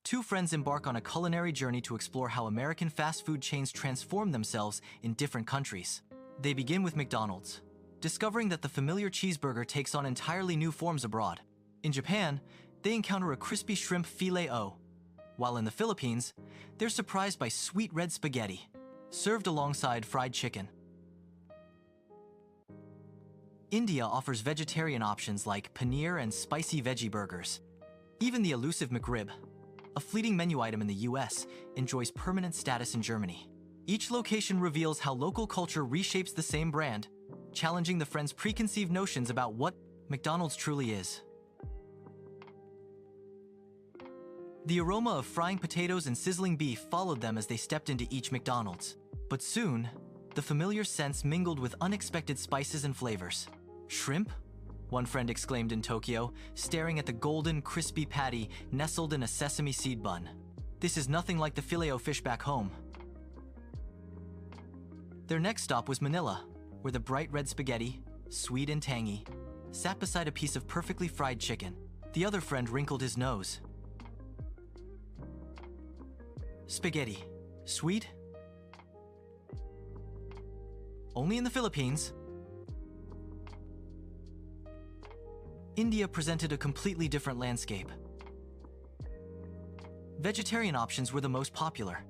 Two friends embark on a culinary journey to explore how American fast food chains transform themselves in different countries. They begin with McDonald's, discovering that the familiar cheeseburger takes on entirely new forms abroad. In Japan, they encounter a crispy shrimp filet-o, while in the Philippines, they're surprised by sweet red spaghetti, served alongside fried chicken. India offers vegetarian options like paneer and spicy veggie burgers. Even the elusive McRib, a fleeting menu item in the US, enjoys permanent status in Germany. Each location reveals how local culture reshapes the same brand, challenging the friends' preconceived notions about what McDonald's truly is. The aroma of frying potatoes and sizzling beef followed them as they stepped into each McDonald's. But soon, the familiar scents mingled with unexpected spices and flavors. "Shrimp?" one friend exclaimed in Tokyo, staring at the golden, crispy patty nestled in a sesame seed bun. "This is nothing like the filet-o-fish back home." Their next stop was Manila, where the bright red spaghetti, sweet and tangy, sat beside a piece of perfectly fried chicken. The other friend wrinkled his nose. "Spaghetti. Sweet? Only in the Philippines." India presented a completely different landscape. Vegetarian options were the most popular.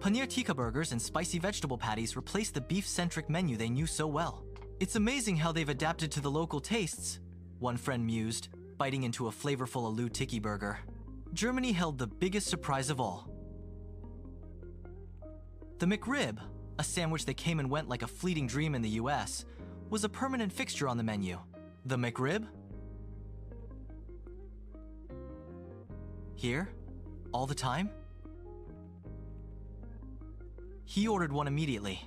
Paneer tikka burgers and spicy vegetable patties replaced the beef-centric menu they knew so well. "It's amazing how they've adapted to the local tastes," one friend mused, biting into a flavorful aloo tikki burger. Germany held the biggest surprise of all. The McRib, a sandwich that came and went like a fleeting dream in the US, was a permanent fixture on the menu. The McRib? Here? All the time? He ordered one immediately,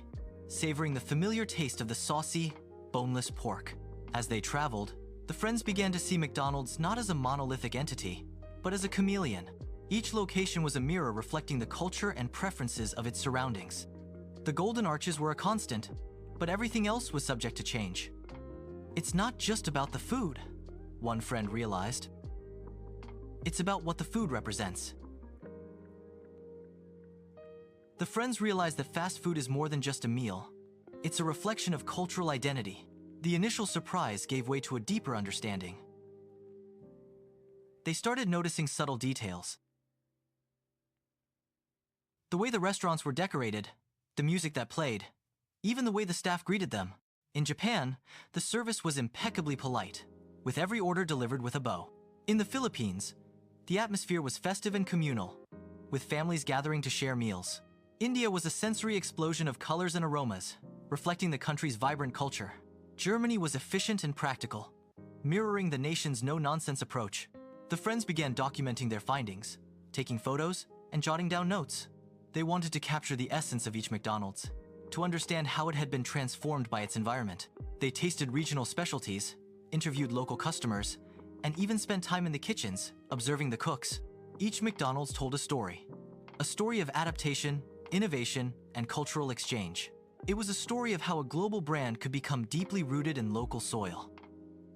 savoring the familiar taste of the saucy, boneless pork. As they traveled, the friends began to see McDonald's not as a monolithic entity, but as a chameleon. Each location was a mirror reflecting the culture and preferences of its surroundings. The golden arches were a constant, but everything else was subject to change. "It's not just about the food," one friend realized. "It's about what the food represents." The friends realized that fast food is more than just a meal. It's a reflection of cultural identity. The initial surprise gave way to a deeper understanding. They started noticing subtle details. The way the restaurants were decorated, the music that played, even the way the staff greeted them. In Japan, the service was impeccably polite, with every order delivered with a bow. In the Philippines, the atmosphere was festive and communal, with families gathering to share meals. India was a sensory explosion of colors and aromas, reflecting the country's vibrant culture. Germany was efficient and practical, mirroring the nation's no-nonsense approach. The friends began documenting their findings, taking photos, and jotting down notes. They wanted to capture the essence of each McDonald's, to understand how it had been transformed by its environment. They tasted regional specialties, interviewed local customers, and even spent time in the kitchens, observing the cooks. Each McDonald's told a story of adaptation, innovation, and cultural exchange. It was a story of how a global brand could become deeply rooted in local soil.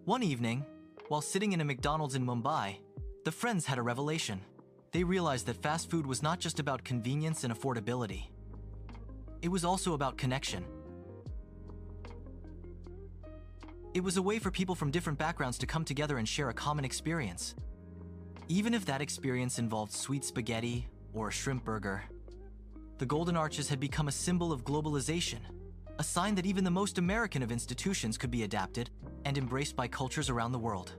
One evening, while sitting in a McDonald's in Mumbai, the friends had a revelation. They realized that fast food was not just about convenience and affordability. It was also about connection. It was a way for people from different backgrounds to come together and share a common experience. Even if that experience involved sweet spaghetti or a shrimp burger. The Golden Arches had become a symbol of globalization, a sign that even the most American of institutions could be adapted and embraced by cultures around the world.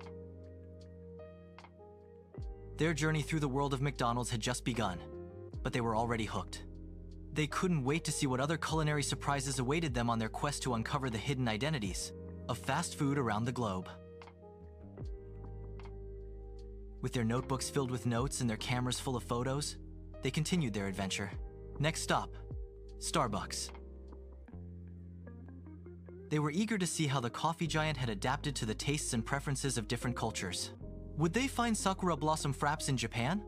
Their journey through the world of McDonald's had just begun, but they were already hooked. They couldn't wait to see what other culinary surprises awaited them on their quest to uncover the hidden identities of fast food around the globe. With their notebooks filled with notes and their cameras full of photos, they continued their adventure. Next stop, Starbucks. They were eager to see how the coffee giant had adapted to the tastes and preferences of different cultures. Would they find sakura blossom fraps in Japan?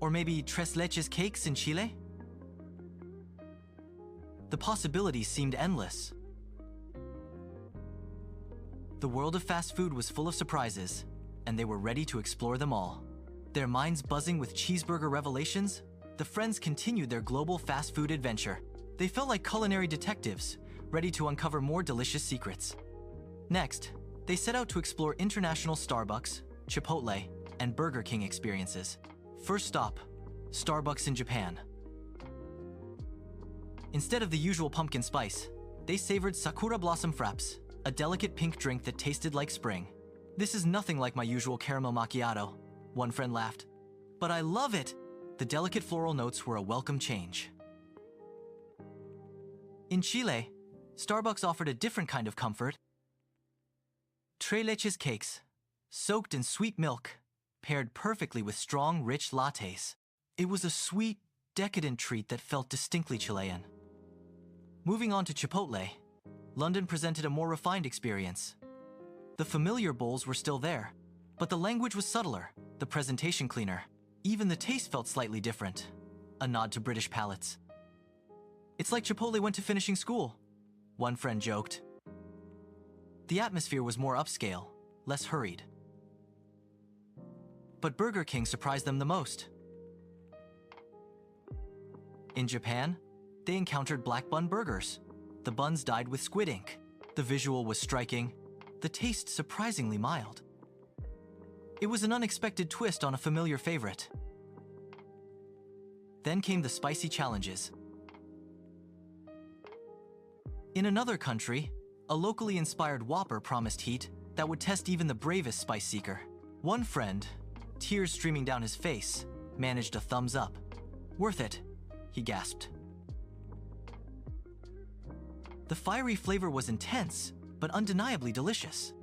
Or maybe tres leches cakes in Chile? The possibilities seemed endless. The world of fast food was full of surprises, and they were ready to explore them all. Their minds buzzing with cheeseburger revelations, the friends continued their global fast food adventure. They felt like culinary detectives, ready to uncover more delicious secrets. Next, they set out to explore international Starbucks, Chipotle, and Burger King experiences. First stop, Starbucks in Japan. Instead of the usual pumpkin spice, they savored sakura blossom frappes, a delicate pink drink that tasted like spring. "This is nothing like my usual caramel macchiato," one friend laughed. "But I love it!" The delicate floral notes were a welcome change. In Chile, Starbucks offered a different kind of comfort. Tres leches cakes, soaked in sweet milk, paired perfectly with strong, rich lattes. It was a sweet, decadent treat that felt distinctly Chilean. Moving on to Chipotle, London presented a more refined experience. The familiar bowls were still there, but the language was subtler, the presentation cleaner. Even the taste felt slightly different, a nod to British palates. "It's like Chipotle went to finishing school," one friend joked. The atmosphere was more upscale, less hurried. But Burger King surprised them the most. In Japan, they encountered black bun burgers. The buns dyed with squid ink. The visual was striking, the taste surprisingly mild. It was an unexpected twist on a familiar favorite. Then came the spicy challenges. In another country, a locally inspired Whopper promised heat that would test even the bravest spice seeker. One friend, tears streaming down his face, managed a thumbs up. "Worth it," he gasped. The fiery flavor was intense, but undeniably delicious.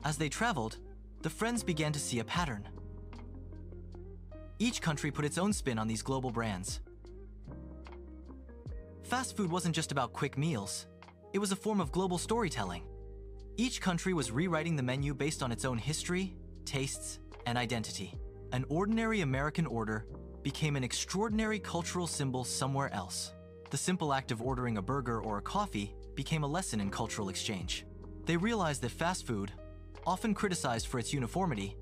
As they traveled, the friends began to see a pattern. Each country put its own spin on these global brands. Fast food wasn't just about quick meals. It was a form of global storytelling. Each country was rewriting the menu based on its own history, tastes, and identity. An ordinary American order became an extraordinary cultural symbol somewhere else. The simple act of ordering a burger or a coffee became a lesson in cultural exchange. They realized that fast food, often criticized for its uniformity,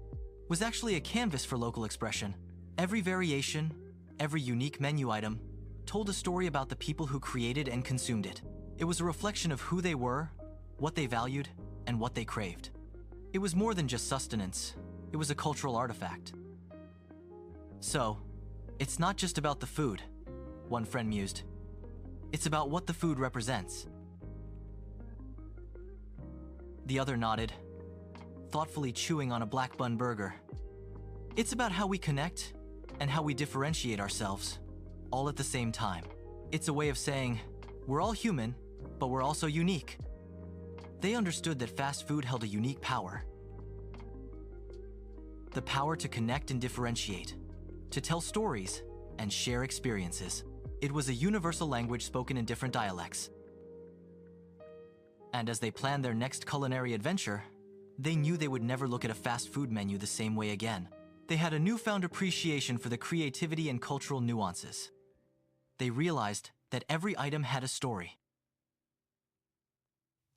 was actually a canvas for local expression. Every variation, every unique menu item, told a story about the people who created and consumed it. It was a reflection of who they were, what they valued, and what they craved. It was more than just sustenance. It was a cultural artifact. "So, it's not just about the food," one friend mused. "It's about what the food represents." The other nodded, thoughtfully chewing on a black bun burger. "It's about how we connect and how we differentiate ourselves, all at the same time. It's a way of saying, we're all human, but we're also unique." They understood that fast food held a unique power. The power to connect and differentiate, to tell stories and share experiences. It was a universal language spoken in different dialects. And as they planned their next culinary adventure, they knew they would never look at a fast food menu the same way again. They had a newfound appreciation for the creativity and cultural nuances. They realized that every item had a story.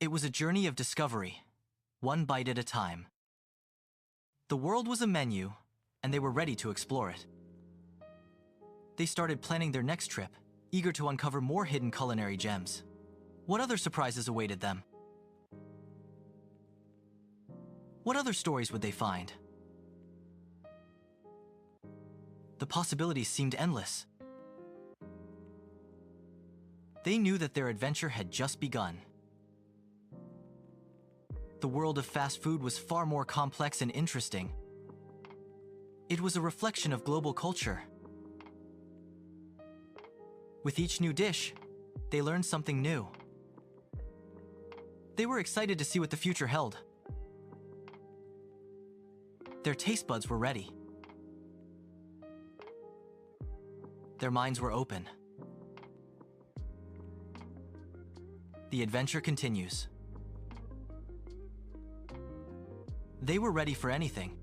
It was a journey of discovery, one bite at a time. The world was a menu, and they were ready to explore it. They started planning their next trip, eager to uncover more hidden culinary gems. What other surprises awaited them? What other stories would they find? The possibilities seemed endless. They knew that their adventure had just begun. The world of fast food was far more complex and interesting. It was a reflection of global culture. With each new dish, they learned something new. They were excited to see what the future held. Their taste buds were ready. Their minds were open. The adventure continues. They were ready for anything.